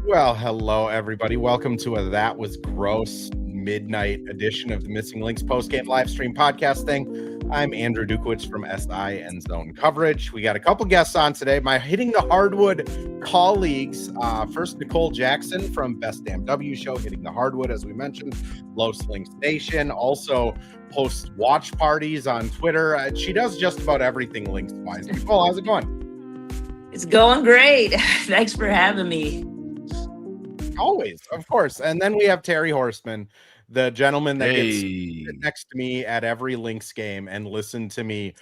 Well, hello, everybody. Welcome to a That Was Gross midnight edition of the Missing Lynx postgame live stream podcast thing. I'm Andrew Dukowitz from SI and Zone Coverage. We got a couple guests on today. My Hitting the Hardwood colleagues. First, Nicole Jackson from Best Damn W Show, Hitting the Hardwood, as we mentioned. LosLynx Nation. Also hosts watch parties on Twitter. She does just about everything Lynx-wise. Nicole, how's it going? It's going great. Thanks for having me. Always, of course. And then we have Terry Horstman, the gentleman that gets next to me at every Lynx game and listen to me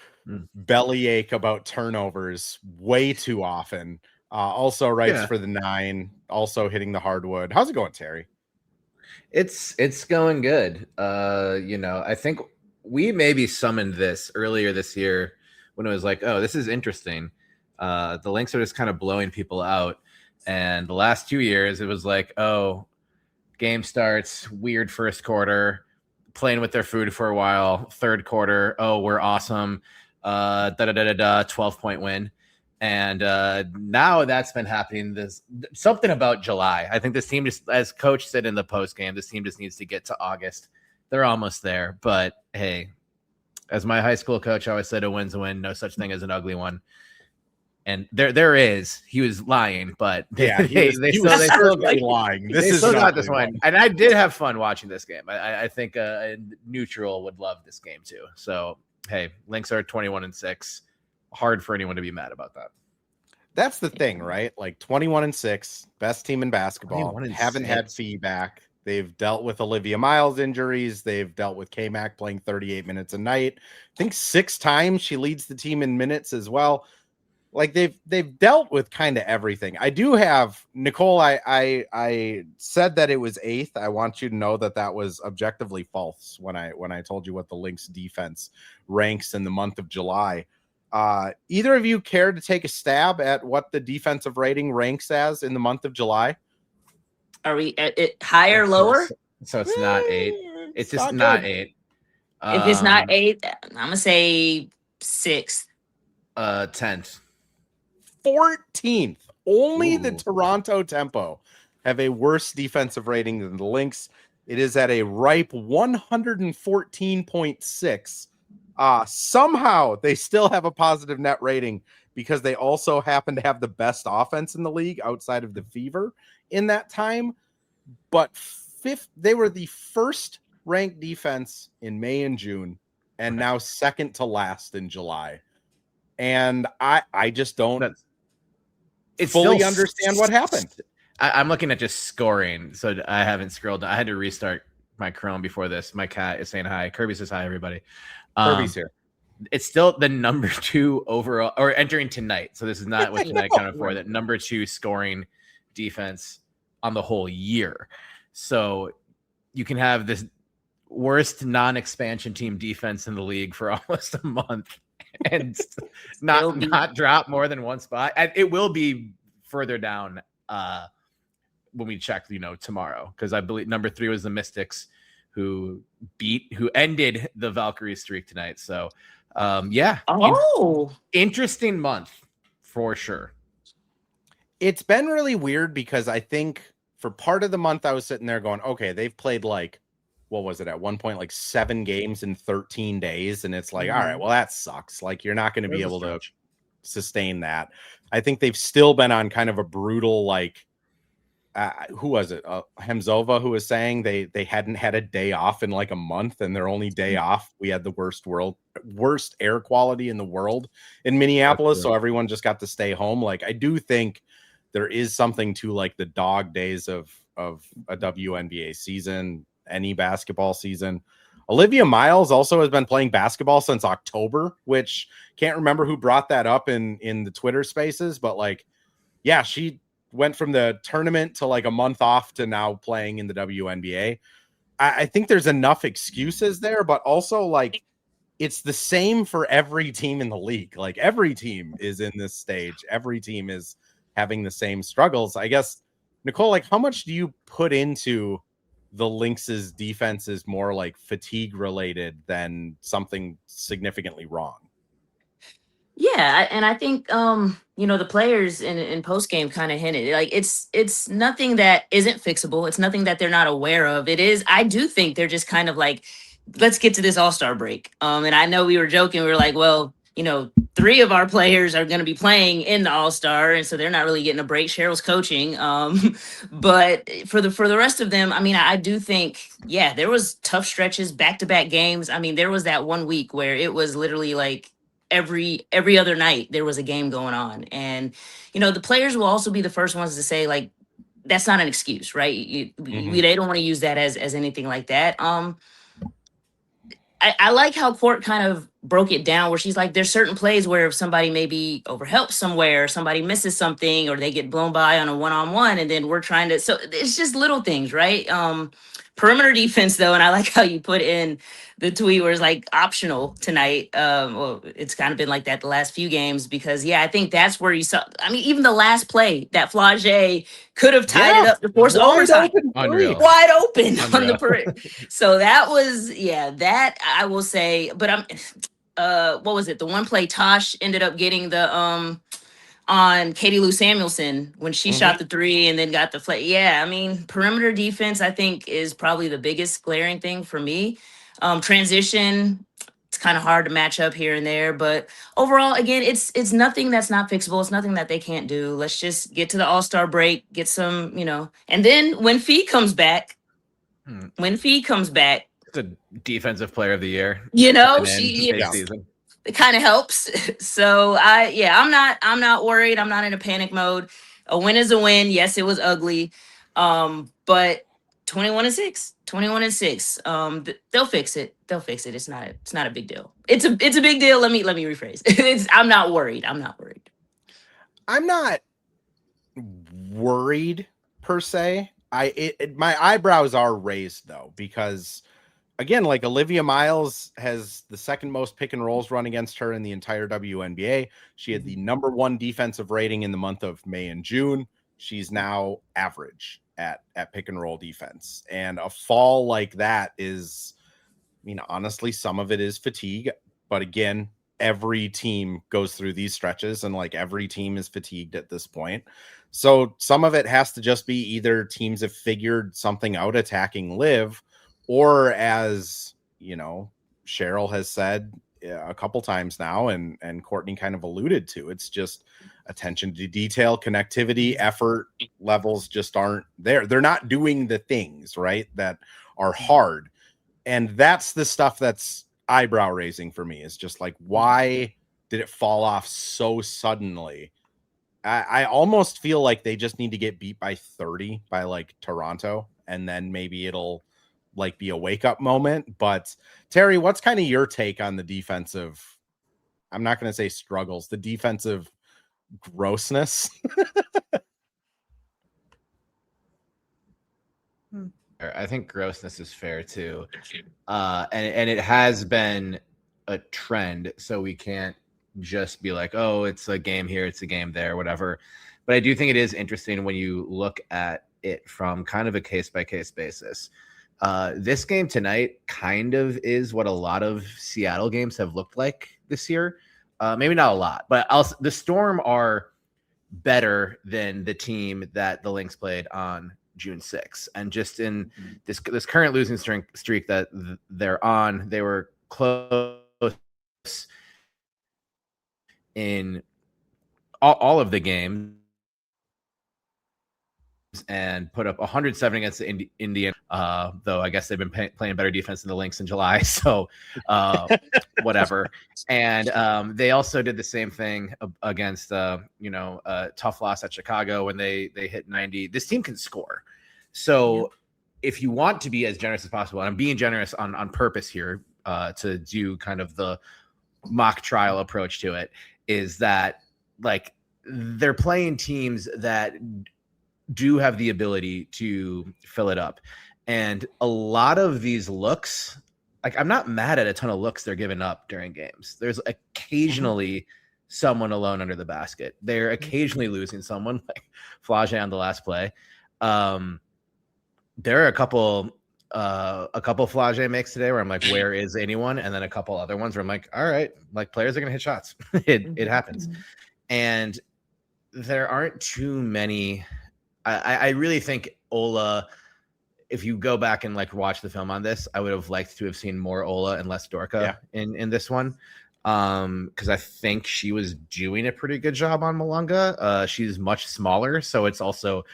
bellyache about turnovers way too often. Also writes for the 9, also Hitting the Hardwood. How's it going, Terry? It's going good. I think we maybe summoned this earlier this year when it was like, oh, this is interesting. The Lynx are just kind of blowing people out. And the last 2 years, it was like, oh, game starts, weird first quarter, playing with their food for a while. Third quarter, oh, we're awesome. 12-point win. And now that's been happening. This something about July. I think this team just, as coach said in the post game, this team just needs to get to August. They're almost there. But hey, as my high school coach always said, a win's a win. No such thing as an ugly one. And there is. He was lying, but they still lying. They still got this one. And I did have fun watching this game. I think a neutral would love this game too. So hey, Lynx are 21-6. Hard for anyone to be mad about that. That's the thing, right? Like 21-6, best team in basketball. Haven't had feedback. They've dealt with Olivia Miles injuries. They've dealt with K-Mac playing 38 minutes a night. I think 6 times she leads the team in minutes as well. Like they've dealt with kind of everything. I do have Nicole. I said that it was 8th. I want you to know that was objectively false when I told you what the Lynx defense ranks in the month of July. Either of you care to take a stab at what the defensive rating ranks as in the month of July? Are we at it higher, lower? So it's not 8. It's just not 8. If it's not 8, I'm gonna say 6th. 10th. 14th. Only the Toronto Tempo have a worse defensive rating than the Lynx. It is at a ripe 114.6. Somehow they still have a positive net rating because they also happen to have the best offense in the league outside of the Fever in that time. But they were the first ranked defense in May and June, and now second to last in July. And I just don't fully understand what happened. I'm looking at just scoring, so I haven't scrolled. I had to restart my Chrome before this. My cat is saying hi. Kirby says hi, everybody. Kirby's here. It's still the number 2 overall, or entering tonight. So this is not what tonight counted for. That number 2 scoring defense on the whole year. So you can have this worst non-expansion team defense in the league for almost a month and not drop more than one spot. And it will be further down when we check, tomorrow, because I believe number 3 was the Mystics who ended the Valkyrie streak tonight. So interesting month for sure. It's been really weird because I think for part of the month I was sitting there going, okay, they've played like, what was it at one point, like 7 games in 13 days. And it's like, all right, well, that sucks. Like, you're not going to be able to sustain that. I think they've still been on kind of a brutal, like, who was it? Hemzova, who was saying they hadn't had a day off in like a month, and their only day off, we had the worst air quality in the world in Minneapolis. So everyone just got to stay home. Like, I do think there is something to like the dog days of a WNBA season, any basketball season. Olivia Miles also has been playing basketball since October, which can't remember who brought that up in the Twitter spaces, but like, yeah, she went from the tournament to like a month off to now playing in the WNBA. I think there's enough excuses there, but also like it's the same for every team in the league. Like every team is in this stage. Every team is having the same struggles. I guess, Nicole, like how much do you put into the Lynx's defense is more like fatigue related than something significantly wrong? Yeah, and I think the players in post game kind of hinted like it's nothing that isn't fixable. It's nothing that they're not aware of. It is. I do think they're just kind of like, let's get to this All-Star break. And I know we were joking. We were like, well, three of our players are going to be playing in the All-Star, and so they're not really getting a break. Cheryl's coaching, but for the rest of them, I mean, I do think, yeah, there was tough stretches, back-to-back games. I mean, there was that one week where it was literally like every other night there was a game going on, and the players will also be the first ones to say like that's not an excuse, right? They don't want to use that as anything like that. I like how Court kind of broke it down where she's like, there's certain plays where if somebody maybe overhelps somewhere, somebody misses something, or they get blown by on a one-on-one, and then we're trying to, so it's just little things, right? Perimeter defense though, and I like how you put in the tweet where it's like optional tonight. Well, it's kind of been like that the last few games because I think that's where you saw, I mean, even the last play that Flage could have tied it up to force overtime. Wide open on the perimeter. So that was, that I will say, but what was it? The one play Tosh ended up getting the on Katie Lou Samuelson when she shot the three and then got the play. Yeah, I mean, perimeter defense, I think, is probably the biggest glaring thing for me. Transition, it's kind of hard to match up here and there, but overall, again, it's nothing that's not fixable. It's nothing that they can't do. Let's just get to the All-Star break, get some, and then when Fee comes back, the defensive player of the year, it kind of helps. So I'm not worried. I'm not in a panic mode. A win is a win. Yes, it was ugly. But 21-6. They'll fix it. It's not a big deal. It's a big deal. Let me rephrase. I'm not worried. I'm not worried per se. My eyebrows are raised though, because again, like Olivia Miles has the second most pick and rolls run against her in the entire WNBA. She had the number 1 defensive rating in the month of May and June. She's now average at pick and roll defense. And a fall like that is, honestly, some of it is fatigue. But again, every team goes through these stretches and like every team is fatigued at this point. So some of it has to just be either teams have figured something out attacking Liv, or as Cheryl has said a couple times now, and Courtney kind of alluded to, it's just attention to detail, connectivity, effort levels just aren't there. They're not doing the things right that are hard. And that's the stuff that's eyebrow raising for me, is just like, why did it fall off so suddenly? I almost feel like they just need to get beat by 30 by like Toronto, and then maybe it'll like be a wake up moment. But Terry, what's kind of your take on the defensive? I'm not going to say struggles, the defensive grossness. I think grossness is fair too. And it has been a trend. So we can't just be like, oh, it's a game here, it's a game there, whatever. But I do think it is interesting when you look at it from kind of a case by case basis. This game tonight kind of is what a lot of Seattle games have looked like this year. Maybe not a lot, but the Storm are better than the team that the Lynx played on June 6th. And just in this current losing streak that they're on, they were close in all of the games and put up 107 against the Indian, though I guess they've been playing better defense than the Lynx in July, so whatever. And they also did the same thing against a tough loss at Chicago when they hit 90. This team can score. So if you want to be as generous as possible, and I'm being generous on purpose here to do kind of the mock trial approach to it, is that like they're playing teams that do have the ability to fill it up. And a lot of these looks, like I'm not mad at a ton of looks they're giving up during games. There's occasionally someone alone under the basket. They're occasionally losing someone, like Flage on the last play. There are a couple a couple Flage makes today where I'm like, where is anyone? And then a couple other ones where I'm like, all right, like players are gonna hit shots. It happens. And there aren't too many. I really think Ola, if you go back and like watch the film on this, I would have liked to have seen more Ola and less Dorka in this one. Because I think she was doing a pretty good job on Malunga. She's much smaller, so it's also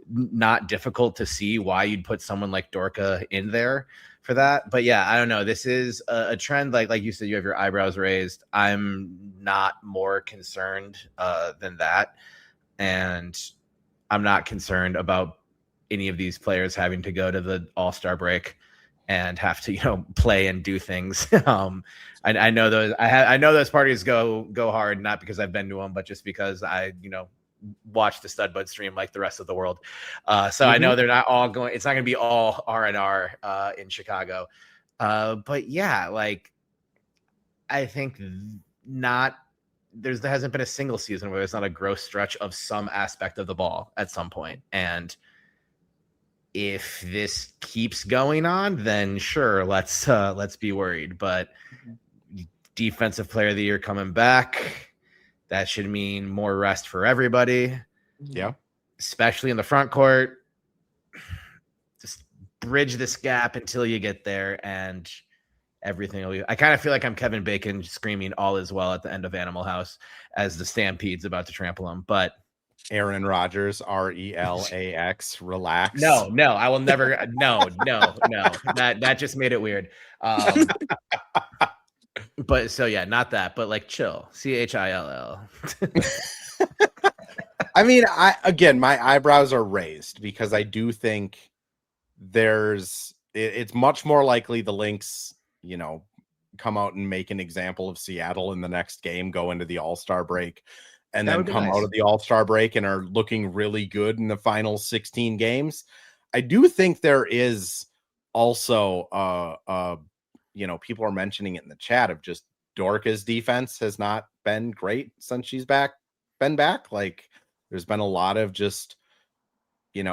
not difficult to see why you'd put someone like Dorka in there for that. But yeah, I don't know. This is a trend. Like you said, you have your eyebrows raised. I'm not more concerned than that. And I'm not concerned about any of these players having to go to the All-Star break and have to, play and do things. I know those. I know those parties go hard, not because I've been to them, but just because I, watch the Stud Bud stream like the rest of the world. So I know they're not all going. It's not going to be all R&R in Chicago. But yeah, like I think not. There hasn't been a single season where there's not a gross stretch of some aspect of the ball at some point. And if this keeps going on, then sure, let's be worried. But defensive player of the year coming back, that should mean more rest for everybody. Yeah. Especially in the front court. Just bridge this gap until you get there and everything will be. I kind of feel like I'm Kevin Bacon screaming all is well at the end of Animal House as the Stampede's about to trample him. But Aaron Rodgers, RELAX, relax. No, I will never. No. That just made it weird. But so yeah, not that, but like chill. CHILL. I mean, my eyebrows are raised because I do think it's much more likely the Lynx, come out and make an example of Seattle in the next game, go into the All-Star break, and then come out of the All-Star break and are looking really good in the final 16 games. I do think there is also, people are mentioning it in the chat of just Dorka's defense has not been great since she's been back. Like there's been a lot of just,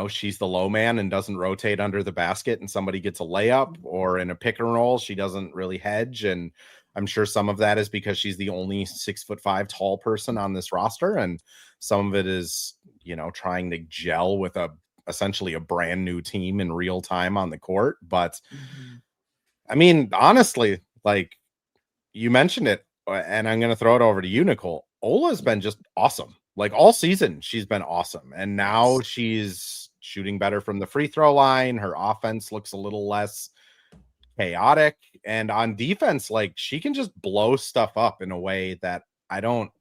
she's the low man and doesn't rotate under the basket and somebody gets a layup, or in a pick and roll, she doesn't really hedge. And I'm sure some of that is because she's the only 6'5" tall person on this roster. And some of it is, trying to gel with essentially a brand new team in real time on the court. But I mean, honestly, like you mentioned it, and I'm going to throw it over to you, Nicole. Ola's been just awesome. Like all season, she's been awesome. And now she's shooting better from the free throw line. Her offense looks a little less chaotic. And on defense, like she can just blow stuff up in a way that I don't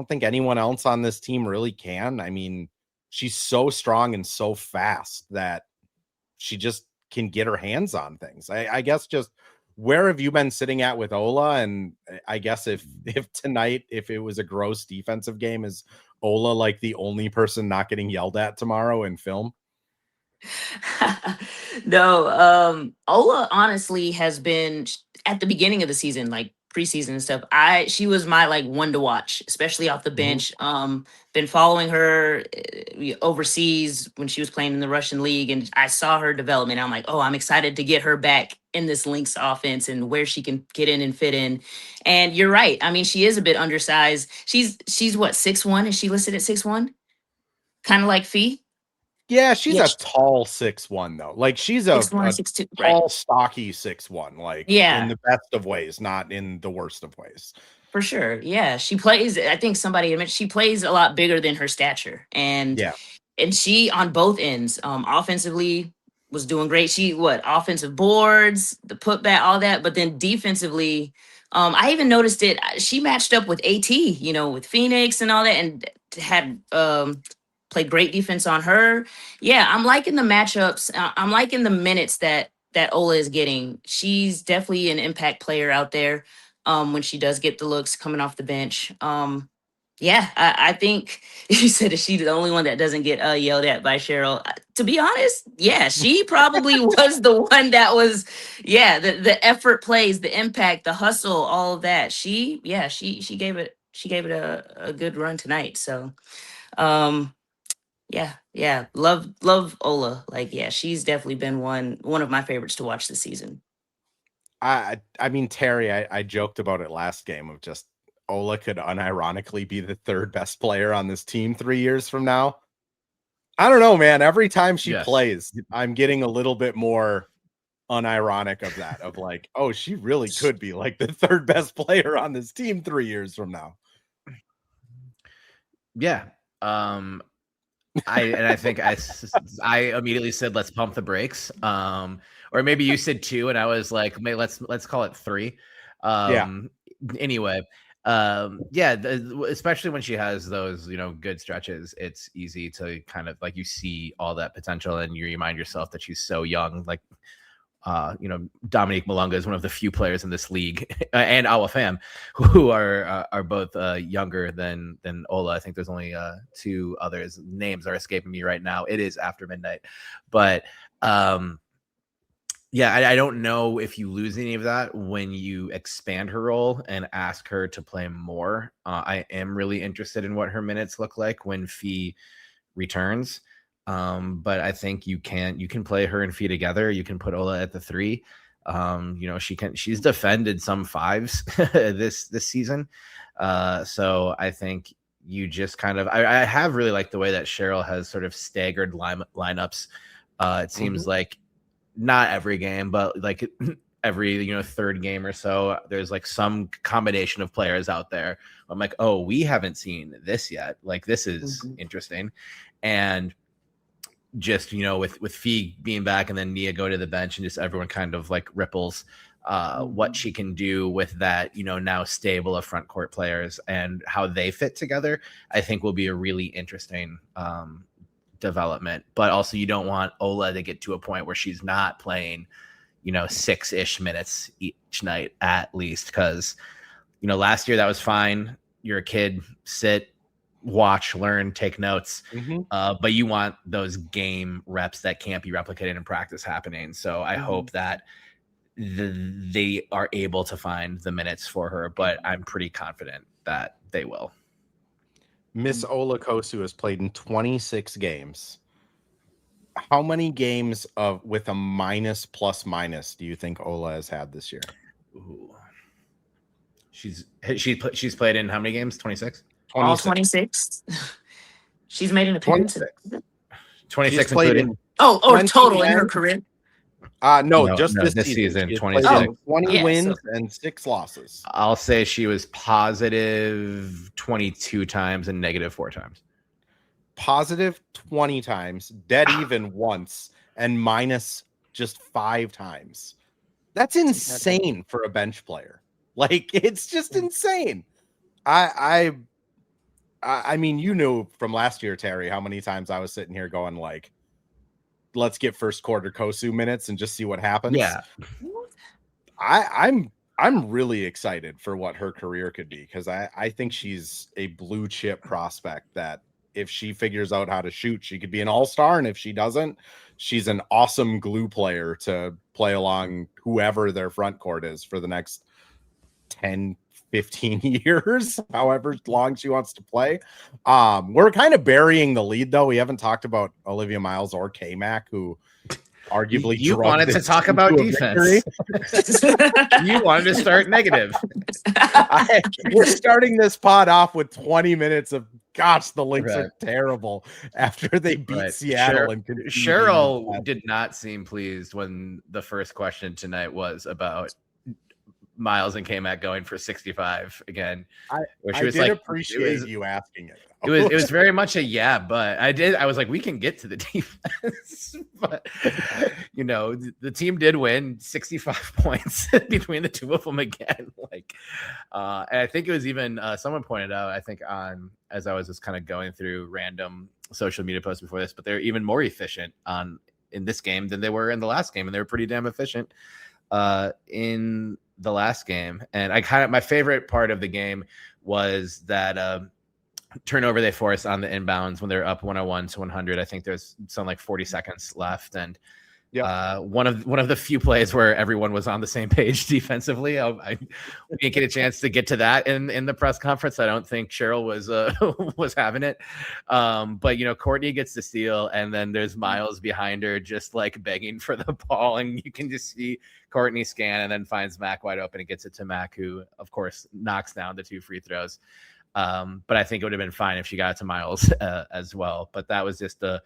think anyone else on this team really can. I mean, she's so strong and so fast that she just can get her hands on things. I guess just where have you been sitting at with Ola? And I guess if tonight, if it was a gross defensive game, is Ola like the only person not getting yelled at tomorrow in film? No, Ola honestly has been at the beginning of the season, like preseason and stuff. She was my like one to watch, especially off the bench. Been following her overseas when she was playing in the Russian league, and I saw her development. I'm like, oh, I'm excited to get her back in this Lynx offense and where she can get in and fit in. And you're right. I mean, she is a bit undersized. She's what, 6'1"? Is she listed at 6'1"? Kind of like Fee. Yeah, she's a tall 6'1" though. Like she's a 6'2", tall, right. stocky 6'1", like in the best of ways, not in the worst of ways. For sure. Yeah. She plays, I think somebody admitted she plays a lot bigger than her stature. And she on both ends, offensively was doing great. She offensive boards, the putback, all that, but then defensively, I even noticed it. She matched up with AT, with Phoenix and all that, and had played great defense on her. Yeah, I'm liking the matchups. I'm liking the minutes that Ola is getting. She's definitely an impact player out there when she does get the looks coming off the bench. I think you said that she's the only one that doesn't get yelled at by Cheryl. To be honest, yeah, she probably was the one that was, the effort plays, the impact, the hustle, all of that. She gave it a good run tonight. So, Yeah. Love Ola. Like, yeah, she's definitely been one of my favorites to watch this season. I mean, Terry, I joked about it last game of just Ola could unironically be the third best player on this team 3 years from now. I don't know, man. Every time she plays, I'm getting a little bit more unironic of that, of like, oh, she really could be like the third best player on this team 3 years from now. Yeah. I think I immediately said, let's pump the brakes. Or maybe you said 2 and I was like, let's call it 3. Anyway, especially when she has those, good stretches, it's easy to kind of like, you see all that potential and you remind yourself that she's so young. Like, Dominique Malunga is one of the few players in this league and Awa Pham who are both younger than Ola. I think there's only 2 others. Names are escaping me right now. It is after midnight, but I don't know if you lose any of that when you expand her role and ask her to play more. I am really interested in what her minutes look like when Fee returns. But I think you can play her and Fee together. You can put Ola at the 3. She's defended some 5s this season. So I think you just kind of, I have really liked the way that Cheryl has sort of staggered lineups. It seems like not every game, but like every, third game or so, there's like some combination of players out there. I'm like, oh, we haven't seen this yet. Like, this is interesting. And just, with Fee being back and then Nia go to the bench and just everyone kind of like ripples what she can do with that, now stable of front court players and how they fit together, I think will be a really interesting development. But also you don't want Ola to get to a point where she's not playing, 6-ish minutes each night at least. Because, last year that was fine. You're a kid, sit, watch, learn, take notes, but you want those game reps that can't be replicated in practice happening. So I hope that they are able to find the minutes for her, but I'm pretty confident that they will. Miss Ola Kosu has played in 26 games. How many games with a minus plus minus do you think Ola has had this year? Ooh. She's played in how many games? 26? All 26. She's made an appearance. 26 including. Total in her career. No, just this season. 26. 20 wins and 6 losses. I'll say she was positive 22 times and negative 4 times. Positive 20 times, dead even once, and minus just 5 times. That's insane for a bench player. Like, it's just insane. I mean, you knew from last year, Terry, how many times I was sitting here going like, let's get first quarter Kosu minutes and just see what happens. Yeah. I'm really excited for what her career could be, because I think she's a blue chip prospect that if she figures out how to shoot, she could be an all-star. And if she doesn't, she's an awesome glue player to play along whoever their front court is for the next 10, 15 years, however long she wants to play. We're kind of burying the lead, though. We haven't talked about Olivia Miles or K-Mac, who arguably you wanted to talk about defense. You wanted to start negative. We're starting this pod off with 20 minutes of, gosh, the Lynx are terrible after they beat Seattle. Cheryl did not seem pleased when the first question tonight was about Miles and K-Mac going for 65 again. I appreciate you asking it. It was very much a but I was like, we can get to the defense, but the team did win 65 points between the two of them again. Like, and I think it was even someone pointed out, I think as I was just kind of going through random social media posts before this, but they're even more efficient in this game than they were in the last game, and they were pretty damn efficient in the last game. And my favorite part of the game was that turnover they forced on the inbounds when they're up 101 to 100. I think there's some like 40 seconds left, and One of the few plays where everyone was on the same page defensively. I didn't get a chance to get to that in the press conference. I don't think Cheryl was was having it. But Courtney gets the steal, and then there's Miles behind her, just like begging for the ball, and you can just see Courtney scan and then finds Mac wide open and gets it to Mac, who of course knocks down the 2 free throws. But I think it would have been fine if she got it to Miles as well. But that was just a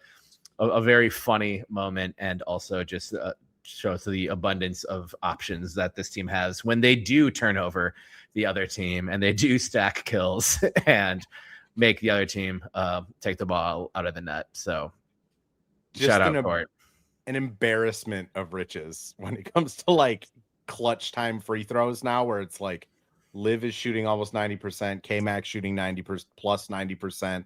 very funny moment, and also just shows the abundance of options that this team has when they do turn over the other team and they do stack kills and make the other team take the ball out of the net. So just shout out Court. An embarrassment of riches when it comes to like clutch time free throws now, where it's like Liv is shooting almost 90%, K-Mac shooting 90% plus 90%.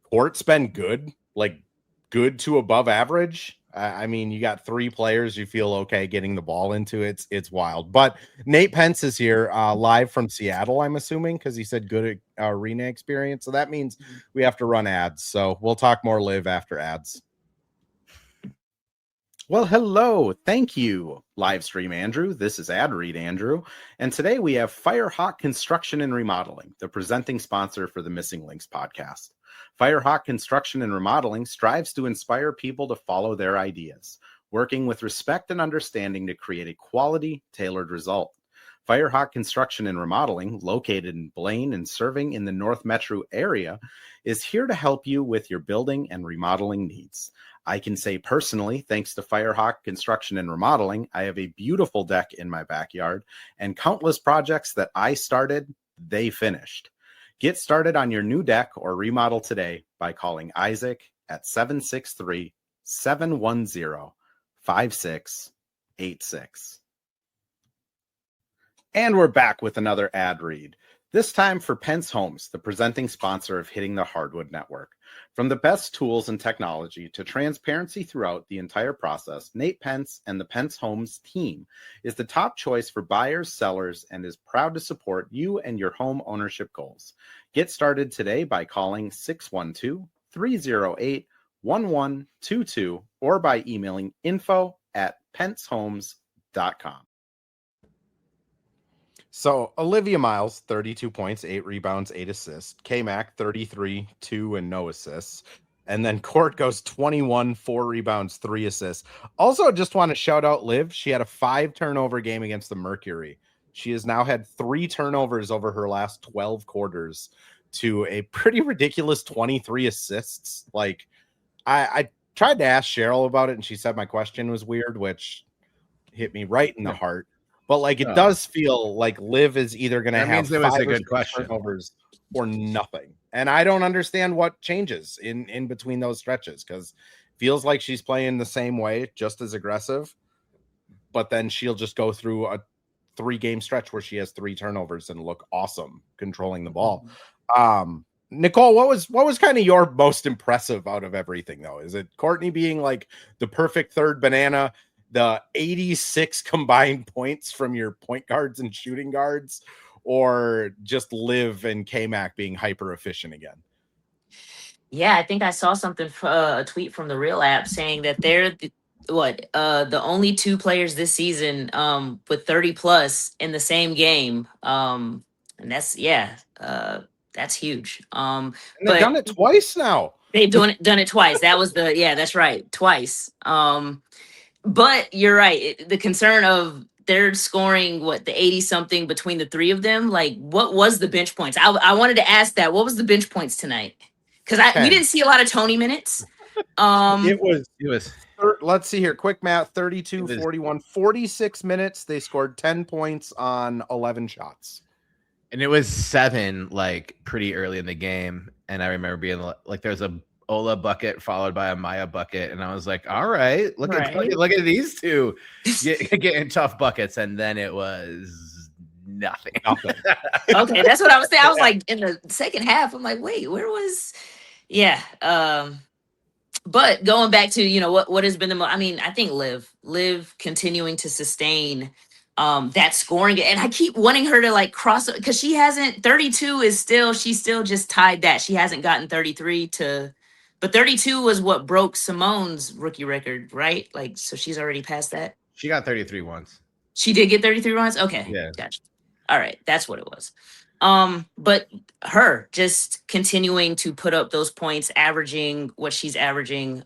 Court's been good, like good to above average. I mean, you got 3 players you feel okay getting the ball into. It's wild. But Nate Pence is here live from Seattle, I'm assuming, because he said good arena experience. So that means we have to run ads. So we'll talk more Liv after ads. Well, hello. Thank you, Livestream Andrew. This is Ad Read Andrew. And today we have Firehawk Construction and Remodeling, the presenting sponsor for the Missing Lynx podcast. Firehawk Construction and Remodeling strives to inspire people to follow their ideas, working with respect and understanding to create a quality, tailored result. Firehawk Construction and Remodeling, located in Blaine and serving in the North Metro area, is here to help you with your building and remodeling needs. I can say personally, thanks to Firehawk Construction and Remodeling, I have a beautiful deck in my backyard and countless projects that I started, they finished. Get started on your new deck or remodel today by calling Isaac at 763-710-5686. And we're back with another ad read, this time for Pence Homes, the presenting sponsor of Hitting the Hardwood Network. From the best tools and technology to transparency throughout the entire process, Nate Pence and the Pence Homes team is the top choice for buyers, sellers, and is proud to support you and your home ownership goals. Get started today by calling 612-308-1122 or by emailing info@pencehomes.com. So Olivia Miles, 32 points, 8 rebounds, 8 assists. K-Mac, 33, 2 and no assists. And then Court goes 21, 4 rebounds, 3 assists. Also, just want to shout out Liv. She had a 5 turnover game against the Mercury. She has now had 3 turnovers over her last 12 quarters to a pretty ridiculous 23 assists. Like, I tried to ask Cheryl about it, and she said my question was weird, which hit me right in the heart. But like it does feel like Liv is either going to have 5 or 6 turnovers or nothing. And I don't understand what changes in between those stretches, because it feels like she's playing the same way, just as aggressive. But then she'll just go through a 3-game stretch where she has 3 turnovers and look awesome controlling the ball. Nicole, what was kind of your most impressive out of everything, though? Is it Courtney being like the perfect third banana, the 86 combined points from your point guards and shooting guards, or just Liv and K-Mac being hyper efficient again? Yeah, I think I saw something, a tweet from the Real app saying that they're the only 2 players this season with 30 plus in the same game. And that's huge. And they've done it twice now. They've done it twice. That was that's right, twice. But you're right. The concern of they're scoring the 80 something between the 3 of them. Like, what was the bench points? I wanted to ask that. What was the bench points tonight? Because we didn't see a lot of Tony minutes. It was. Let's see here. Quick math: 32, 41, 46 minutes. They scored 10 points on 11 shots. And it was 7 like pretty early in the game. And I remember being like, there's a Ola bucket followed by a Maya bucket, and I was like, all right, look at these 2 getting tough buckets. And then it was nothing. Okay, that's what I was saying. I was like, in the second half, I'm like, wait, where was but going back to what has been I think Liv continuing to sustain that scoring, and I keep wanting her to like cross, because she hasn't. 32 is she's still just tied that. She hasn't gotten 33 to But 32 was what broke Simone's rookie record, right? Like, so she's already past that. She got 33 once. She did get 33 runs? Okay. Yeah. Gotcha. All right. That's what it was. But her just continuing to put up those points, averaging what she's averaging,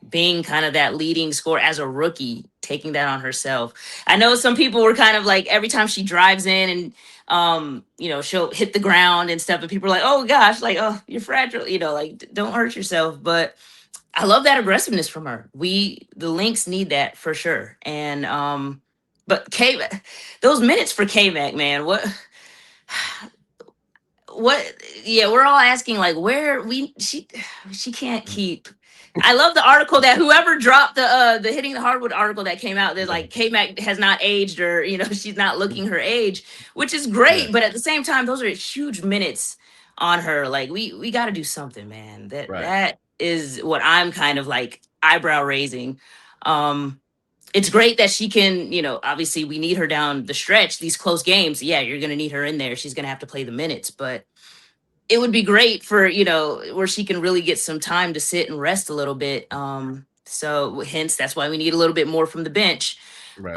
being kind of that leading scorer as a rookie, taking that on herself. I know some people were kind of like, every time she drives in and, she'll hit the ground and stuff, and people are like, oh gosh, like, oh, you're fragile, like, don't hurt yourself. But I love that aggressiveness from her. The Lynx need that for sure. And, but those minutes for K-Mac, man, we're all asking like she can't keep. I love the article that whoever dropped the Hitting the Hardwood article that came out. There's like K-Mac has not aged, or she's not looking her age, which is great. Yeah. But at the same time, those are huge minutes on her. Like we got to do something, man. That is what I'm kind of like eyebrow raising. It's great that she can, obviously we need her down the stretch, these close games. Yeah, you're going to need her in there. She's going to have to play the minutes, but it would be great for, where she can really get some time to sit and rest a little bit. So hence, that's why we need a little bit more from the bench. Right.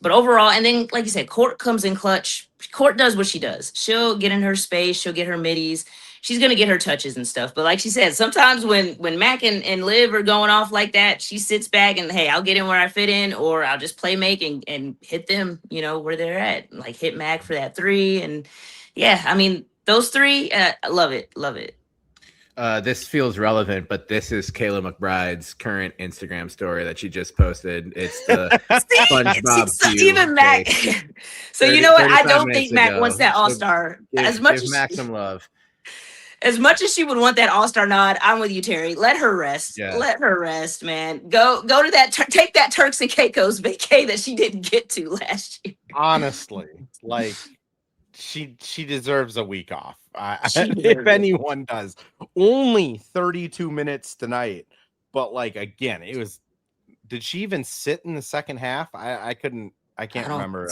But overall, and then, like you said, Court comes in clutch. Court does what she does. She'll get in her space. She'll get her middies. She's going to get her touches and stuff. But like she said, sometimes when Mac and Liv are going off like that, she sits back and, hey, I'll get in where I fit in, or I'll just play make and hit them, where they're at. Like hit Mac for that 3. And yeah, I mean, those 3, love it. Love it. This feels relevant, but this is Kayla McBride's current Instagram story that she just posted. It's the SpongeBob even Mac. So you know what? I don't think Mac wants that All-Star as much as Mac some love. As much as she would want that All-Star nod, I'm with you, Terry. Let her rest. Yeah. Let her rest, man. Go to that. Take that Turks and Caicos vacay that she didn't get to last year. Honestly, like she deserves a week off. If anyone does, only 32 minutes tonight. But like again, it was. Did she even sit in the second half? I can't remember.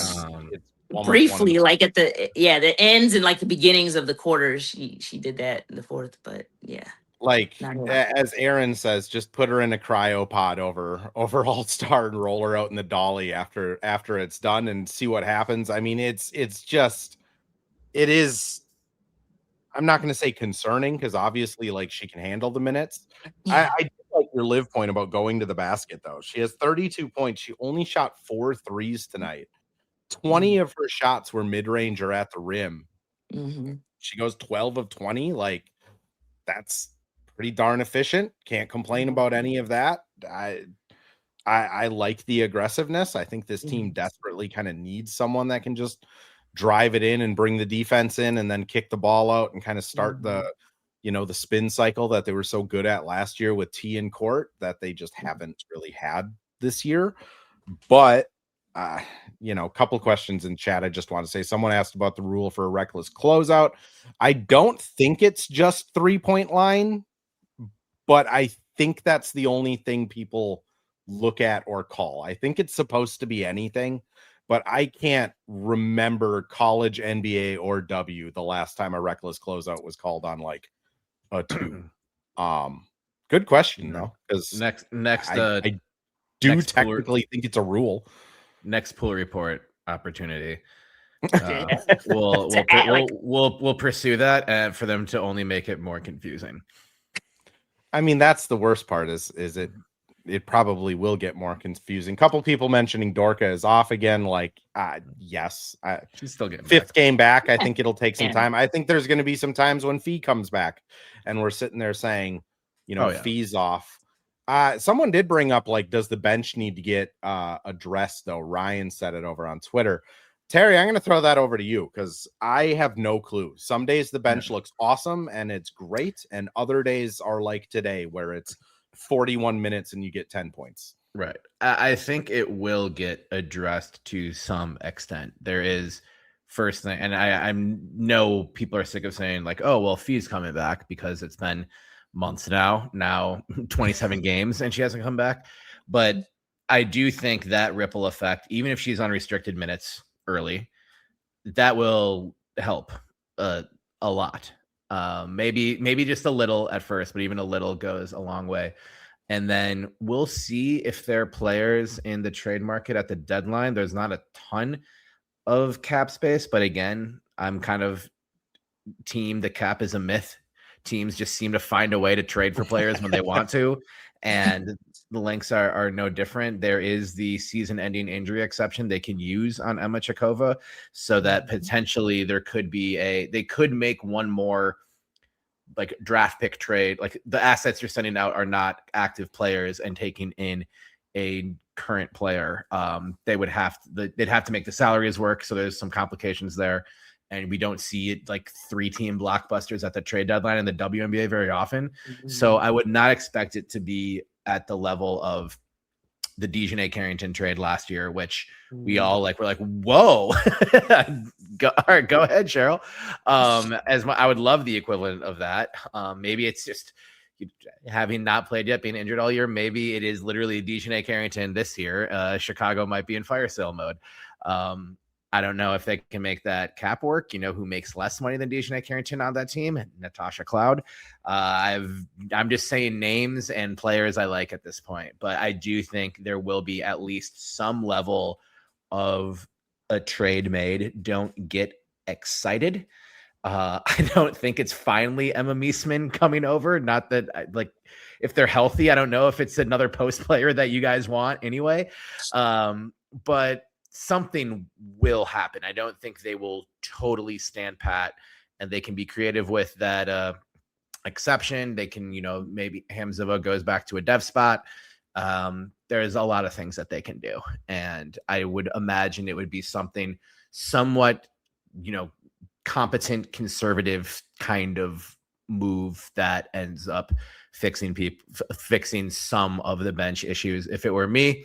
Briefly, like at the ends and like the beginnings of the quarters, she did that in the fourth. But yeah, like as Aaron says, just put her in a cryopod over All-Star and roll her out in the dolly after it's done and see what happens. I mean, it is. I'm not going to say concerning, because obviously, like, she can handle the minutes. Yeah. I do like your Liv point about going to the basket, though. She has 32 points. She only shot 4 threes tonight. 20 of her shots were mid-range or at the rim. Mm-hmm. She goes 12 of 20. Like, that's pretty darn efficient. Can't complain about any of that. I like the aggressiveness. I think this team desperately kind of needs someone that can just drive it in and bring the defense in and then kick the ball out and kind of start the spin cycle that they were so good at last year with T in Court that they just haven't really had this year. But a couple questions in chat. I just want to say, someone asked about the rule for a reckless closeout. I don't think it's just 3-point line, but I think that's the only thing people look at or call. I think it's supposed to be anything, but I can't remember college, NBA, or W the last time a reckless closeout was called on like a 2. Good question though, because I do technically think it's a rule. Next pool report opportunity. We'll pursue that for them to only make it more confusing. I mean, that's the worst part. Is it probably will get more confusing. Couple people mentioning Dorka is off again. Like, yes, she's still getting 5th game back. I think it'll take some time. I think there's going to be some times when Fee comes back, and we're sitting there saying, Fee's off. Someone did bring up, like, does the bench need to get addressed, though? Ryan said it over on Twitter. Terry, I'm going to throw that over to you, because I have no clue. Some days the bench looks awesome and it's great, and other days are like today where it's 41 minutes and you get 10 points. Right. I think it will get addressed to some extent. There is first thing, and I know people are sick of saying like, oh, well, Fee's coming back, because it's been months now 27 games and she hasn't come back. But I do think that ripple effect, even if she's on restricted minutes early, that will help a lot. Maybe just a little at first, but even a little goes a long way. And then we'll see if there are players in the trade market at the deadline. There's not a ton of cap space, but again, I'm kind of team the cap is a myth. Teams just seem to find a way to trade for players when they want to, and the Lynx are no different. There is the season-ending injury exception they can use on Emma Chikova, so that potentially there could be they could make one more like draft pick trade. Like the assets you're sending out are not active players, and taking in a current player, they'd have to make the salaries work. So there's some complications there. And we don't see it like 3-team blockbusters at the trade deadline in the WNBA very often. Mm-hmm. So I would not expect it to be at the level of the DeJounte Carrington trade last year, which we all we're like, whoa, all right, go ahead, Cheryl. I would love the equivalent of that. Maybe it's just having not played yet, being injured all year. Maybe it is literally DeJounte Carrington this year. Chicago might be in fire sale mode. I don't know if they can make that cap work. You know who makes less money than DeJounte Carrington on that team? Natasha Cloud. I'm just saying names and players I like at this point, but I do think there will be at least some level of a trade made. Don't get excited. I don't think it's finally Emma Meesman coming over. Not that if they're healthy, I don't know if it's another post player that you guys want anyway. But something will happen. I don't think they will totally stand pat, and they can be creative with that exception. They can, maybe Hamzova goes back to a dev spot. There's a lot of things that they can do. And I would imagine it would be something somewhat, competent, conservative kind of move that ends up fixing some of the bench issues. If it were me,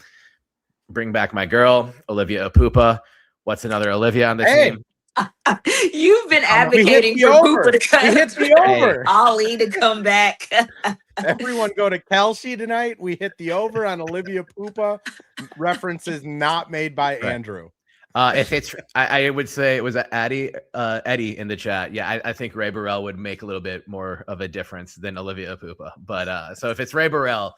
bring back my girl, Olivia Apupa. What's another Olivia on the team? You've been advocating for Apupa to come. He hits me over. Ollie to come back. Everyone go to Kelsey tonight. We hit the over on Olivia Apupa. References not made by Andrew. If it's, I would say it was Eddie in the chat. Yeah, I think Ray Burrell would make a little bit more of a difference than Olivia Apupa. But so if it's Ray Burrell,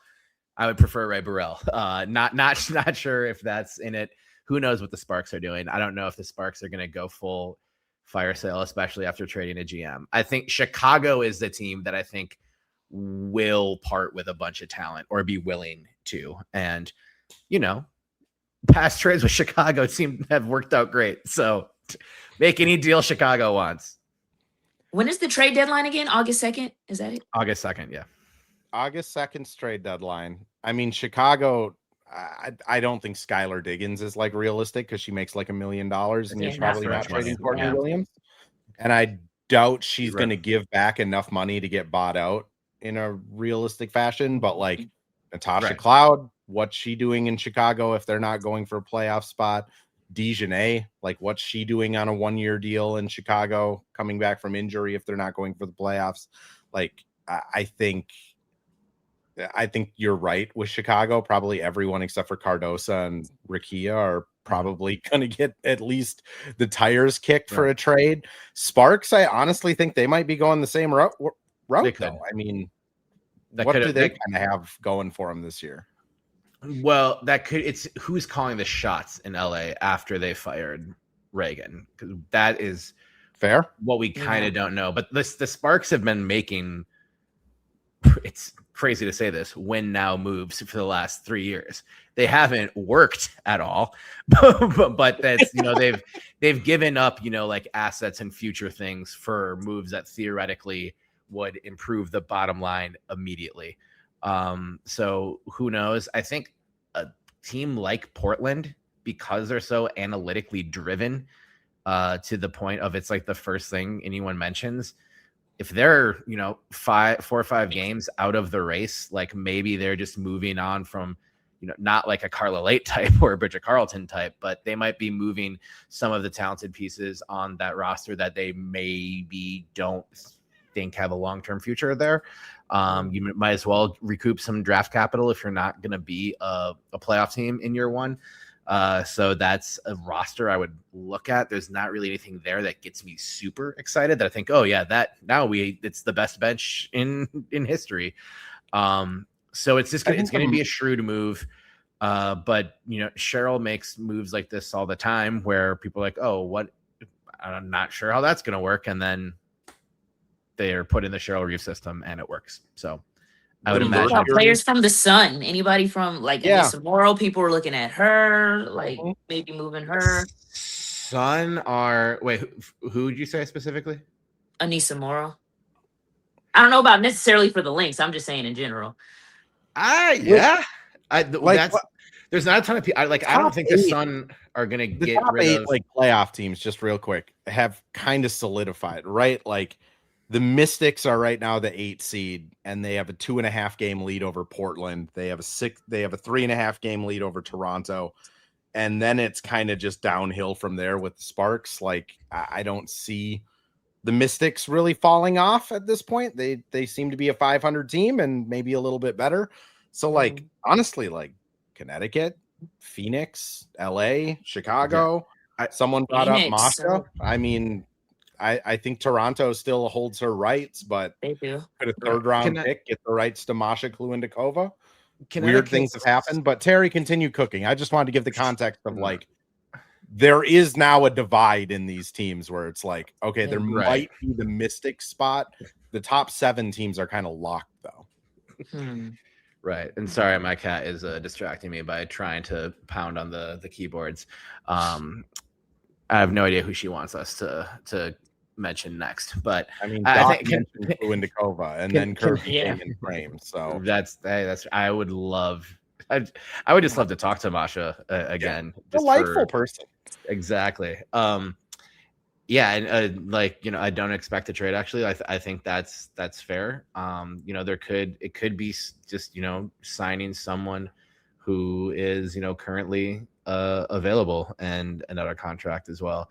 I would prefer Ray Burrell. Not sure if that's in it. Who knows what the Sparks are doing? I don't know if the Sparks are going to go full fire sale, especially after trading a GM. I think Chicago is the team that I think will part with a bunch of talent or be willing to. And, past trades with Chicago seem to have worked out great. So make any deal Chicago wants. When is the trade deadline again? August 2nd? Is that it? August 2nd, yeah. August 2nd trade deadline. I mean, Chicago, I don't think Skylar Diggins is realistic because she makes $1 million and you're probably not trading Courtney Williams. And I doubt she's going to give back enough money to get bought out in a realistic fashion. But Natasha Cloud, what's she doing in Chicago if they're not going for a playoff spot? DeJounte, what's she doing on a 1-year deal in Chicago coming back from injury if they're not going for the playoffs? I think you're right with Chicago. Probably everyone except for Cardosa and Rikia are probably going to get at least the tires kicked for a trade. Sparks, I honestly think they might be going the same route though. I mean, what do they kind of have going for them this year? Well, it's who's calling the shots in LA after they fired Reagan, because that is fair. What we kind of don't know, but the Sparks have been making, it's crazy to say this, win now moves for the last 3 years. They haven't worked at all, but that's, they've given up, assets and future things for moves that theoretically would improve the bottom line immediately. So who knows? I think a team like Portland, because they're so analytically driven, to the point of it's the first thing anyone mentions. If they're, 4 or 5 games out of the race, maybe they're just moving on from, not like a Carla Late type or a Bridget Carlton type, but they might be moving some of the talented pieces on that roster that they maybe don't think have a long-term future there. You might as well recoup some draft capital if you're not going to be a playoff team in year one. So that's a roster I would look at. There's not really anything there that gets me super excited that I think, oh yeah, it's the best bench in history. So it's just it's going to be a shrewd move. But Cheryl makes moves like this all the time where people are like, oh, what? I'm not sure how that's going to work. And then they are put in the Cheryl Reeve system and it works. So I would imagine players from the Sun, anybody from Anissa Morrow, people were looking at her, maybe moving her. Sun who would you say specifically? Anissa Morrow. I don't know about necessarily for the Lynx. I'm just saying in general. Yeah. There's not a ton of people. I don't think the Sun are gonna get top rid 8 of playoff teams. Just real quick, have kind of solidified, right? The Mystics are right now the 8 seed, and they have a 2.5 game lead over Portland. They have a 3.5 game lead over Toronto, and then it's kind of just downhill from there with the Sparks. I don't see the Mystics really falling off at this point. They seem to be a 500 team and maybe a little bit better. So honestly, Connecticut, Phoenix, LA, Chicago. Someone brought up Masha. I mean, I think Toronto still holds her rights, but they do. Could a third round pick get the rights to Masha Kluindakova? Weird things have happened, but Terry, continue cooking. I just wanted to give the context of there is now a divide in these teams where it's okay, there might be the Mystic spot. The top 7 teams are kind of locked though. Right. And sorry, my cat is distracting me by trying to pound on the keyboards. I have no idea who she wants us to mention next, but I mean, I think Kluindakova and then Kirby came in frame. So that's I would just love to talk to Masha again. Delightful person. Exactly. Yeah, and I don't expect a trade. Actually, I think that's fair. It could be just signing someone who is currently available and another contract as well.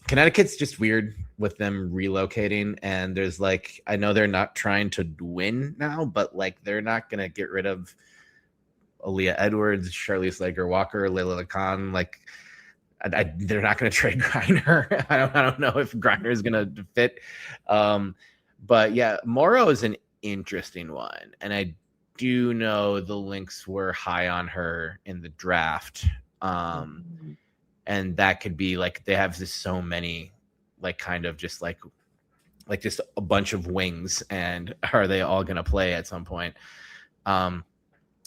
Connecticut's just weird with them relocating, and there's I know they're not trying to win now, but they're not gonna get rid of Aaliyah Edwards, Charlize Lager-Walker, Layla Khan. They're not going to trade Griner. I don't know if Griner is going to fit. But yeah, Morrow is an interesting one, and I do know the Lynx were high on her in the draft. And that could be they have just so many just a bunch of wings, and are they all going to play at some point?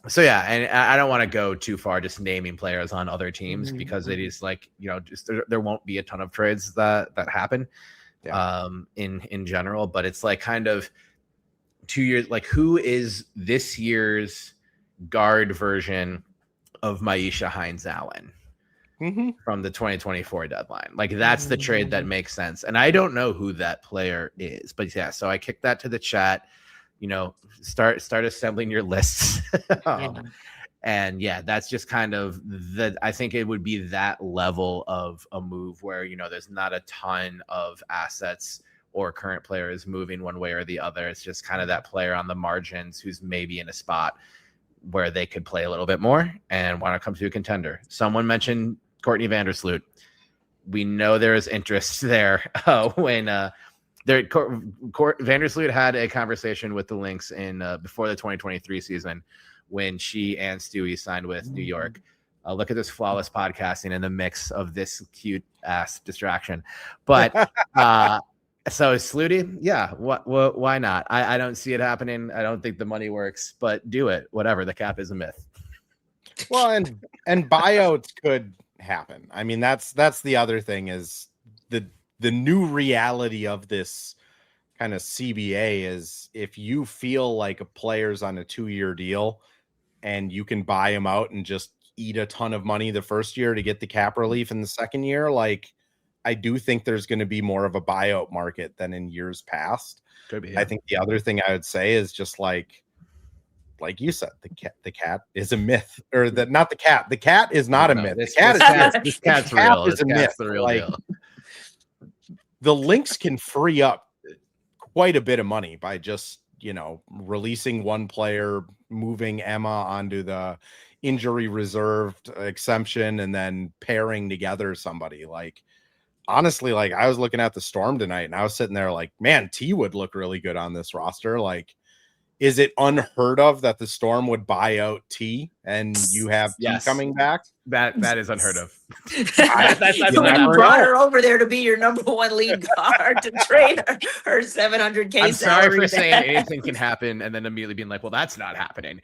So yeah, and I don't want to go too far just naming players on other teams because it is just there won't be a ton of trades that happen in general, but it's kind of 2 years. Who is this year's guard version of Maisha Hines-Allen from the 2024 deadline? That's the trade that makes sense, and I don't know who that player is, but yeah. So I kicked that to the chat. Start assembling your lists. And yeah, that's just kind of I think it would be that level of a move where, there's not a ton of assets or current players moving one way or the other. It's just kind of that player on the margins who's maybe in a spot where they could play a little bit more and want to come to a contender. Someone mentioned Courtney Vandersloot. We know there is interest there when Vandersloot had a conversation with the Lynx in before the 2023 season when she and Stewie signed with New York. Look at this flawless podcasting in the mix of this cute ass distraction. But so Sluty, yeah, why not? I don't see it happening. I don't think the money works, but do it. Whatever. The cap is a myth. Well, and buyouts could happen. I mean, that's the other thing is the new reality of this kind of CBA is if you feel like a player's on a 2-year deal and you can buy him out and just eat a ton of money the first year to get the cap relief in the second year, I do think there's going to be more of a buyout market than in years past. Could be, yeah. I think the other thing I would say is just like you said, the cat is a myth, or not the cat. The cat is not a myth. This cat's real. This cat's the real deal. The Lynx can free up quite a bit of money by just, releasing one player, moving Emma onto the injury reserved exemption and then pairing together somebody. Like, honestly, like I was looking at the Storm tonight and I was sitting there like, man, T would look really good on this roster. Like, is it unheard of that the Storm would buy out T and you have T coming back? That is unheard of. When you brought her over there to be your number one lead guard to trade her 700K. I'm sorry for saying anything can happen and then immediately being like, well, that's not happening.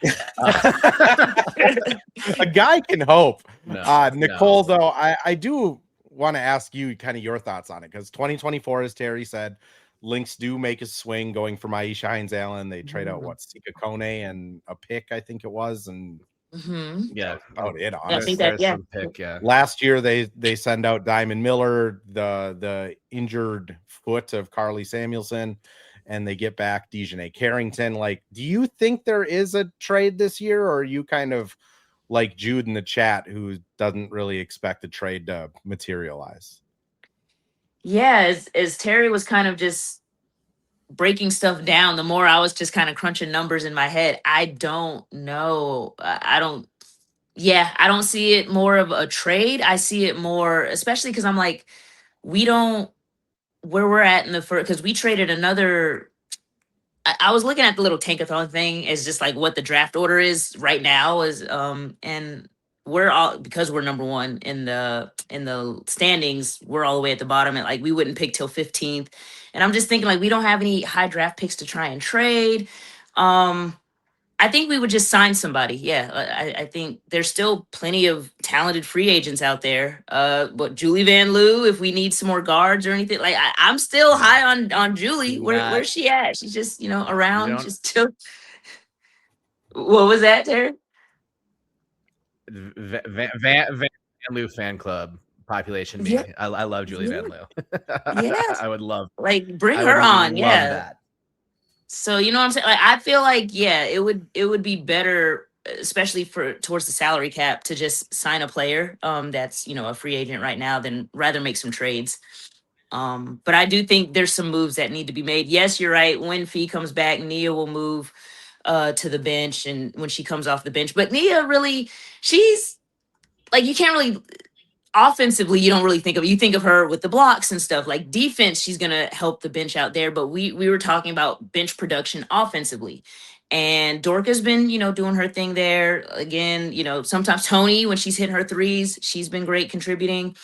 A guy can hope. No. Nicole, though, I do want to ask you kind of your thoughts on it, because 2024, as Terry said, Lynx do make a swing going from Aisha Hines-Allen. They trade out Sika Kone and a pick, I think it was, and about it. Honestly, last year they send out Diamond Miller, the injured foot of Carly Samuelson, and they get back Dejanay Carrington. Like, do you think there is a trade this year, or are you kind of like Jude in the chat who doesn't really expect the trade to materialize? Yeah, as Terry was kind of just breaking stuff down, the more I was just kind of crunching numbers in my head. I don't know. I don't see it more of a trade. I see it more, especially because I'm like, where we're at in the first, because we traded another. I was looking at the little tankathon thing as just like what the draft order is right now is, and we're all, because we're number one in the standings, we're all the way at the bottom, and like we wouldn't pick till 15th. And I'm just thinking like we don't have any high draft picks to try and trade. I think we would just sign somebody. Yeah, I think there's still plenty of talented free agents out there. But Julie Van Loo, if we need some more guards or anything, like I'm still high on Julie. Where's she at? She's just around, just chill. What was that, Terry? Van Loo fan club population. Me. Yeah. I love Julie Van Loo. Yeah, I would love bring her on. Yeah. That. So what I'm saying? Like, I feel like, it would be better, especially towards the salary cap, to just sign a player that's a free agent right now than rather make some trades. But I do think there's some moves that need to be made. Yes, you're right. When Fee comes back, Nia will move to the bench, and when she comes off the bench. But Nia really, she's like, you can't really. Offensively, you don't really think of you think of her with the blocks and stuff. Like defense, she's gonna help the bench out there. But we were talking about bench production offensively, and Dorka's been doing her thing there again. Sometimes Tony, when she's hitting her threes, she's been great contributing.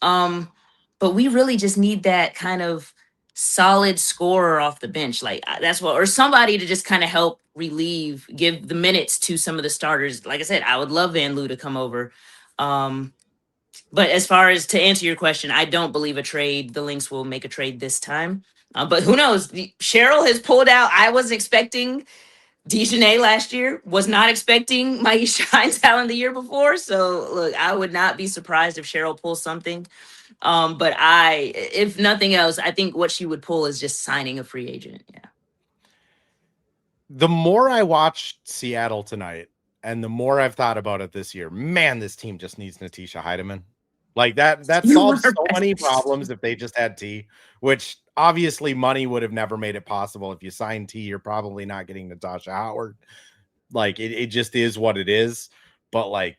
But we really just need that kind of solid scorer off the bench. Like that's or somebody to just kind of help relieve, give the minutes to some of the starters. Like I said, I would love Van Loo to come over. But as far as to answer your question, I don't believe the Lynx will make a trade this time. But who knows? Cheryl has pulled out. I was expecting Dejanay last year, was not expecting Maisha Hines-Allen the year before. So look, I would not be surprised if Cheryl pulls something. But if nothing else, I think what she would pull is just signing a free agent. Yeah. The more I watched Seattle tonight, and the more I've thought about it this year, man, this team just needs Natisha Heidemann. Like that solves so many problems if they just had T, which obviously money would have never made it possible. If you sign T, you're probably not getting Natasha Howard. Like it just is what it is. But like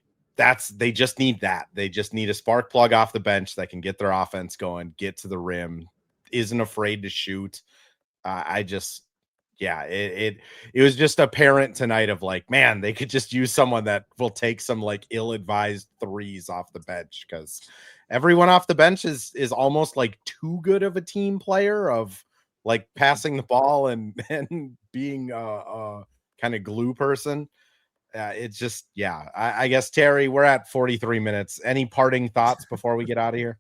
they just need that. They just need a spark plug off the bench that can get their offense going, get to the rim, isn't afraid to shoot. It was just apparent tonight of like, man, they could just use someone that will take some like ill-advised threes off the bench, because everyone off the bench is almost like too good of a team player of like passing the ball and being a kind of glue person. It's just, I guess, Terry, we're at 43 minutes. Any parting thoughts before we get out of here?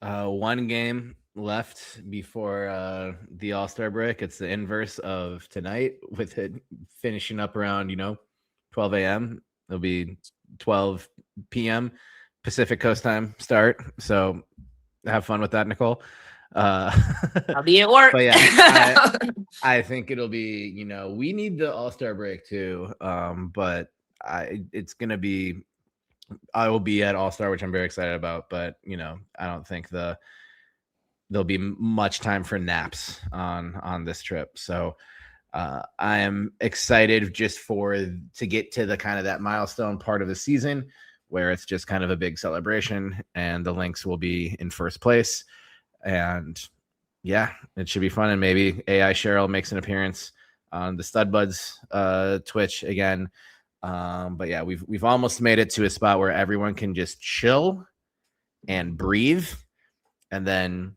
One game left before the All-Star break. It's the inverse of tonight, with it finishing up around 12 a.m. It'll be 12 p.m. Pacific Coast time start. So have fun with that, Nicole. I'll be at work. But yeah, I think it'll be, we need the All-Star break too. But it's gonna be, I will be at All-Star, which I'm very excited about. But I don't think there'll be much time for naps on this trip. So I am excited just to get to the kind of that milestone part of the season where it's just kind of a big celebration and the Lynx will be in first place. And yeah, it should be fun. And maybe AI Cheryl makes an appearance on the Stud Buds Twitch again. But yeah, we've almost made it to a spot where everyone can just chill and breathe and then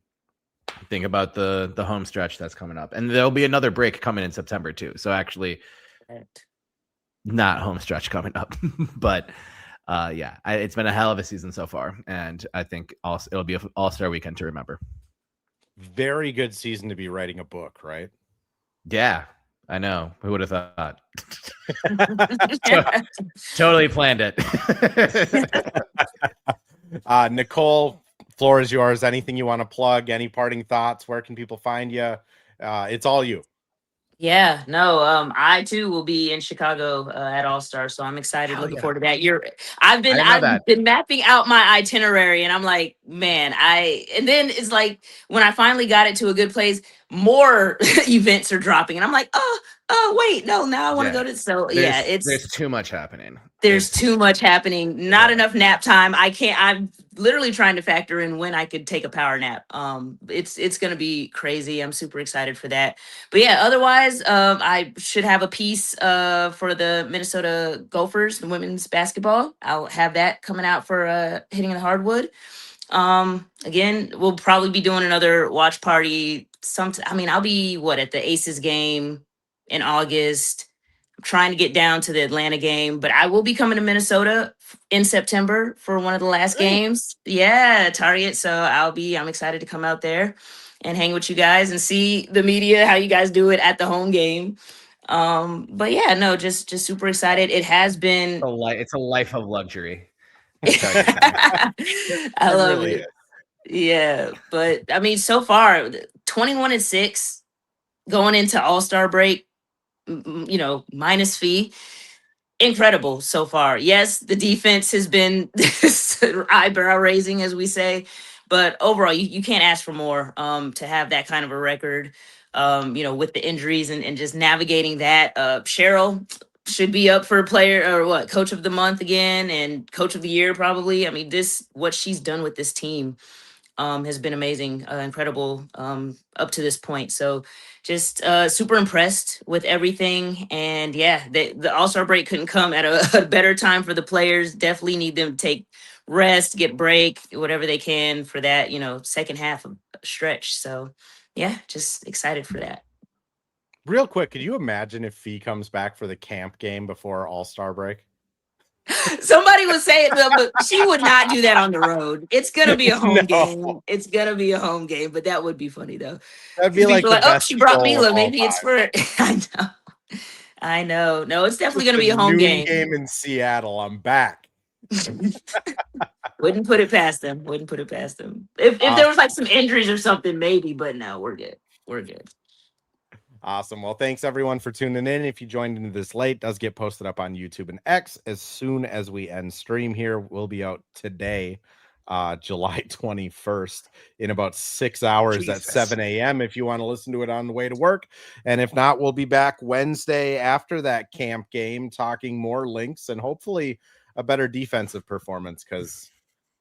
think about the home stretch that's coming up. And there'll be another break coming in September too. So actually not home stretch coming up, but yeah, it's been a hell of a season so far. And I think also it'll be an all-star weekend to remember. Very good season to be writing a book, right? Yeah, I know. Who would have thought? Totally planned it. Nicole, floor is yours. Anything you want to plug? Any parting thoughts? Where can people find you? It's all you. Yeah, no, I too will be in Chicago at All Star, so I'm excited. Looking forward to that. I've been mapping out my itinerary, and I'm like, man, and then it's like when I finally got it to a good place, more events are dropping, and I'm like, oh, wait, no, now I want to go to. So there's too much happening. There's too much happening. Not enough nap time. I'm literally trying to factor in when I could take a power nap. It's gonna be crazy. I'm super excited for that. But yeah, otherwise, I should have a piece for the Minnesota Gophers, the women's basketball. I'll have that coming out for Hitting the Hardwood. Again, we'll probably be doing another watch party. I'll be at the Aces game in August. I'm trying to get down to the Atlanta game, but I will be coming to Minnesota in September for one of the last games. Yeah, Target. So I'm excited to come out there and hang with you guys and see the media, how you guys do it at the home game. But yeah, no, just super excited. It has been it's a life of luxury. I love it. Yeah, but I mean, so far 21-6 going into All-Star break, minus fee. Incredible so far. Yes, the defense has been eyebrow raising, as we say, but overall, you can't ask for more to have that kind of a record, with the injuries and just navigating that. Cheryl should be up for coach of the month again and coach of the year probably. I mean, what she's done with this team has been amazing, incredible up to this point. So just super impressed with everything. And yeah, the All-Star break couldn't come at a better time for the players. Definitely need them to take rest, get break, whatever they can for that, second half of stretch. So yeah, just excited for that. Real quick, could you imagine if Fee comes back for the camp game before All-Star break? Somebody was saying, but she would not do that on the road. It's gonna be a home game. It's gonna be a home game, but that would be funny though. That'd be like she brought Mila. Maybe it's for. I know. No, it's definitely gonna be a home game in Seattle. I'm back. Wouldn't put it past them. If there was some injuries or something, maybe. But no, we're good. We're good. Awesome. Well, thanks everyone for tuning in. If you joined into this late, it does get posted up on YouTube and X as soon as we end stream here. We'll be out today, July 21st, in about 6 hours at 7 a.m. if you want to listen to it on the way to work. And if not, we'll be back Wednesday after that camp game talking more Lynx and hopefully a better defensive performance, because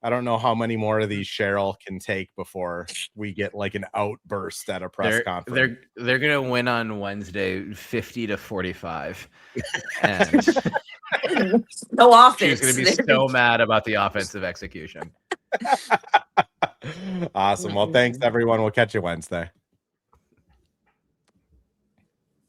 I don't know how many more of these Cheryl can take before we get like an outburst at a press conference. They're gonna win on Wednesday 50-45. And no offense. She's gonna be so mad about the offensive execution. Awesome. Well, thanks everyone. We'll catch you Wednesday.